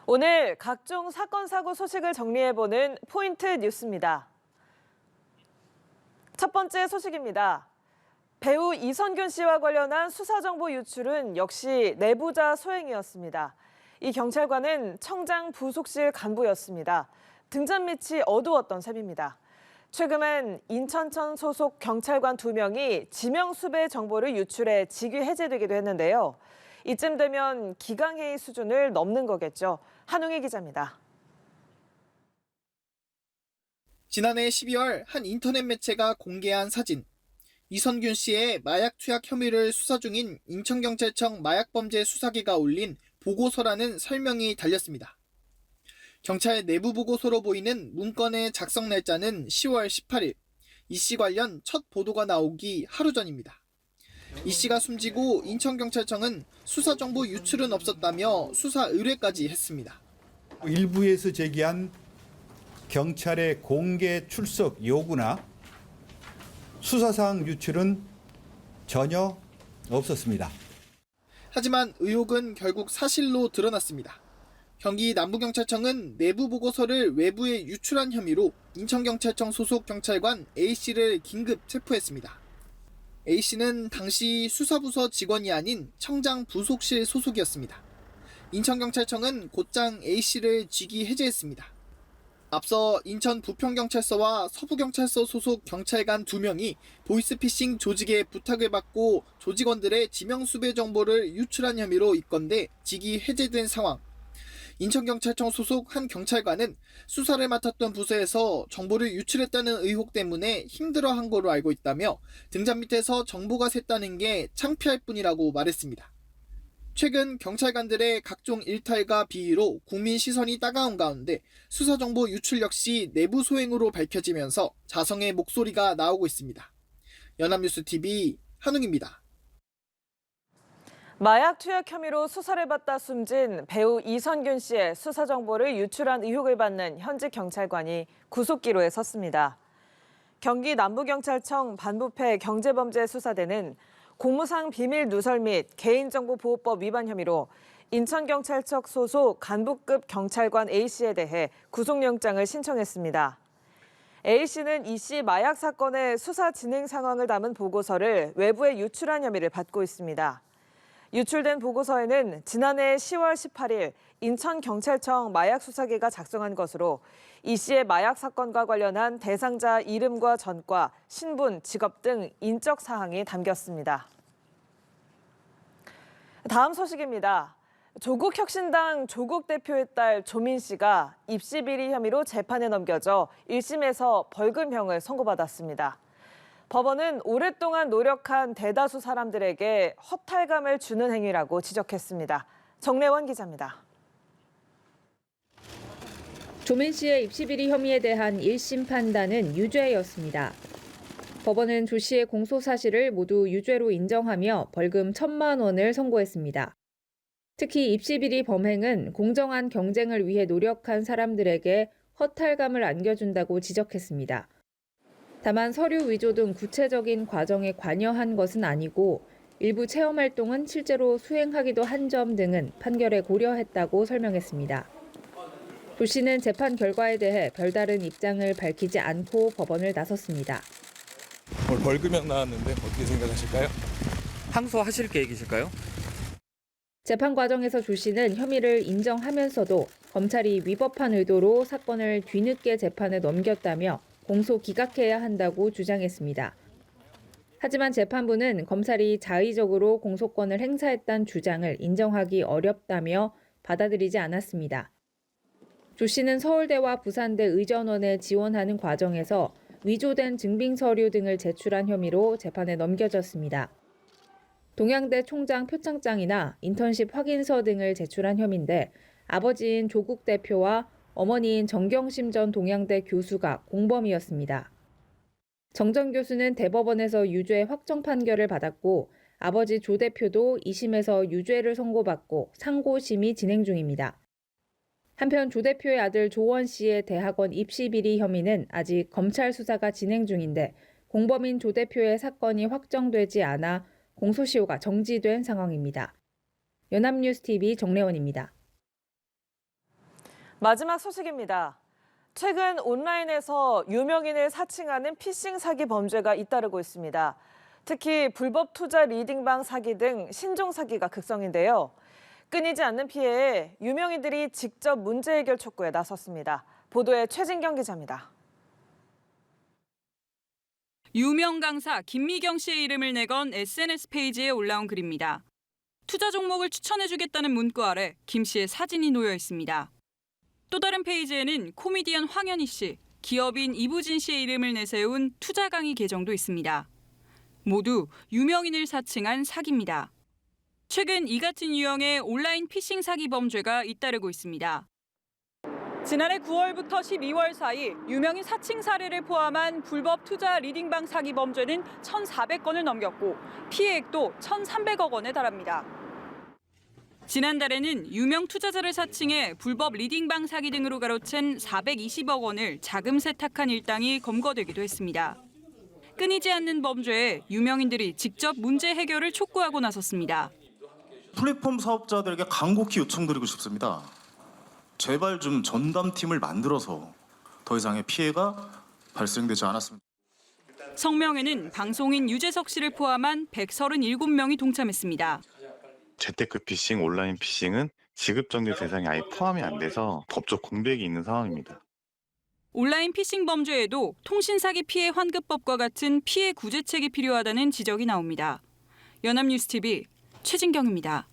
오늘 각종 사건, 사고 소식을 정리해보는 포인트 뉴스입니다. 첫 번째 소식입니다. 배우 이선균 씨와 관련한 수사정보 유출은 역시 내부자 소행이었습니다. 이 경찰관은 청장 부속실 간부였습니다. 등잔 밑이 어두웠던 셈입니다. 최근엔 인천청 소속 경찰관 2명이 지명수배 정보를 유출해 직위 해제되기도 했는데요. 이쯤 되면 기강회의 수준을 넘는 거겠죠. 한웅희 기자입니다. 지난해 12월 한 인터넷 매체가 공개한 사진. 이선균 씨의 마약 투약 혐의를 수사 중인 인천경찰청 마약범죄 수사기가 올린 보고서라는 설명이 달렸습니다. 경찰 내부 보고서로 보이는 문건의 작성 날짜는 10월 18일. 이 씨 관련 첫 보도가 나오기 하루 전입니다. 이 씨가 숨지고 인천경찰청은 수사정보 유출은 없었다며 수사 의뢰까지 했습니다. 일부에서 제기한 경찰의 공개 출석 요구나 수사사항 유출은 전혀 없었습니다. 하지만 의혹은 결국 사실로 드러났습니다. 경기 남부경찰청은 내부 보고서를 외부에 유출한 혐의로 인천경찰청 소속 경찰관 A씨를 긴급 체포했습니다. A씨는 당시 수사부서 직원이 아닌 청장 부속실 소속이었습니다. 인천경찰청은 곧장 A씨를 직위 해제했습니다. 앞서 인천 부평경찰서와 서부경찰서 소속 경찰관 2명이 보이스피싱 조직의 부탁을 받고 조직원들의 지명수배 정보를 유출한 혐의로 입건돼 직위 해제된 상황. 인천경찰청 소속 한 경찰관은 수사를 맡았던 부서에서 정보를 유출했다는 의혹 때문에 힘들어한 거로 알고 있다며 등잔 밑에서 정보가 샜다는 게 창피할 뿐이라고 말했습니다. 최근 경찰관들의 각종 일탈과 비위로 국민 시선이 따가운 가운데 수사정보 유출 역시 내부 소행으로 밝혀지면서 자성의 목소리가 나오고 있습니다. 연합뉴스TV 한웅입니다. 마약 투약 혐의로 수사를 받다 숨진 배우 이선균 씨의 수사 정보를 유출한 의혹을 받는 현직 경찰관이 구속기로에 섰습니다. 경기 남부경찰청 반부패 경제범죄수사대는 공무상 비밀 누설 및 개인정보보호법 위반 혐의로 인천경찰청 소속 간부급 경찰관 A씨에 대해 구속영장을 신청했습니다. A씨는 이 씨 마약 사건의 수사 진행 상황을 담은 보고서를 외부에 유출한 혐의를 받고 있습니다. 유출된 보고서에는 지난해 10월 18일 인천경찰청 마약수사기가 작성한 것으로 이 씨의 마약 사건과 관련한 대상자 이름과 전과, 신분, 직업 등 인적 사항이 담겼습니다. 다음 소식입니다. 조국혁신당 조국 대표의 딸 조민 씨가 입시 비리 혐의로 재판에 넘겨져 1심에서 벌금형을 선고받았습니다. 법원은 오랫동안 노력한 대다수 사람들에게 허탈감을 주는 행위라고 지적했습니다. 정래원 기자입니다. 조민 씨의 입시비리 혐의에 대한 1심 판단은 유죄였습니다. 법원은 조 씨의 공소 사실을 모두 유죄로 인정하며 벌금 1,000만 원을 선고했습니다. 특히 입시비리 범행은 공정한 경쟁을 위해 노력한 사람들에게 허탈감을 안겨준다고 지적했습니다. 다만 서류 위조 등 구체적인 과정에 관여한 것은 아니고 일부 체험 활동은 실제로 수행하기도 한 점 등은 판결에 고려했다고 설명했습니다. 조 씨는 재판 결과에 대해 별다른 입장을 밝히지 않고 법원을 나섰습니다. 오늘 벌금형 나왔는데 어떻게 생각하실까요? 항소하실 계획이실까요? 재판 과정에서 조 씨는 혐의를 인정하면서도 검찰이 위법한 의도로 사건을 뒤늦게 재판에 넘겼다며 공소 기각해야 한다고 주장했습니다. 하지만 재판부는 검찰이 자의적으로 공소권을 행사했다는 주장을 인정하기 어렵다며 받아들이지 않았습니다. 조 씨는 서울대와 부산대 의전원에 지원하는 과정에서 위조된 증빙 서류 등을 제출한 혐의로 재판에 넘겨졌습니다. 동양대 총장 표창장이나 인턴십 확인서 등을 제출한 혐의인데 아버지인 조국 대표와 어머니인 정경심 전 동양대 교수가 공범이었습니다. 정 전 교수는 대법원에서 유죄 확정 판결을 받았고 아버지 조 대표도 2심에서 유죄를 선고받고 상고심이 진행 중입니다. 한편 조 대표의 아들 조원 씨의 대학원 입시 비리 혐의는 아직 검찰 수사가 진행 중인데 공범인 조 대표의 사건이 확정되지 않아 공소시효가 정지된 상황입니다. 연합뉴스TV 정래원입니다. 마지막 소식입니다. 최근 온라인에서 유명인을 사칭하는 피싱 사기 범죄가 잇따르고 있습니다. 특히 불법 투자 리딩방 사기 등 신종 사기가 극성인데요. 끊이지 않는 피해에 유명인들이 직접 문제 해결 촉구에 나섰습니다. 보도에 최진경 기자입니다. 유명 강사 김미경 씨의 이름을 내건 SNS 페이지에 올라온 글입니다. 투자 종목을 추천해주겠다는 문구 아래 김 씨의 사진이 놓여 있습니다. 또 다른 페이지에는 코미디언 황현희 씨, 기업인 이부진 씨의 이름을 내세운 투자 강의 계정도 있습니다. 모두 유명인을 사칭한 사기입니다. 최근 이 같은 유형의 온라인 피싱 사기 범죄가 잇따르고 있습니다. 지난해 9월부터 12월 사이 유명인 사칭 사례를 포함한 불법 투자 리딩방 사기 범죄는 1,400건을 넘겼고 피해액도 1,300억 원에 달합니다. 지난달에는 유명 투자자를 사칭해 불법 리딩방 사기 등으로 가로챈 420억 원을 자금 세탁한 일당이 검거되기도 했습니다. 끊이지 않는 범죄에 유명인들이 직접 문제 해결을 촉구하고 나섰습니다. 플랫폼 사업자들에게 간곡히 요청드리고 싶습니다. 제발 좀 전담팀을 만들어서 더 이상의 피해가 발생되지 않았으면. 성명에는 방송인 유재석 씨를 포함한 137명이 동참했습니다. 재테크 피싱, 온라인 피싱은 지급 정지 대상이 아예 포함이 안 돼서 법적 공백이 있는 상황입니다. 온라인 피싱 범죄에도 통신사기 피해 환급법과 같은 피해 구제책이 필요하다는 지적이 나옵니다. 연합뉴스TV 최진경입니다.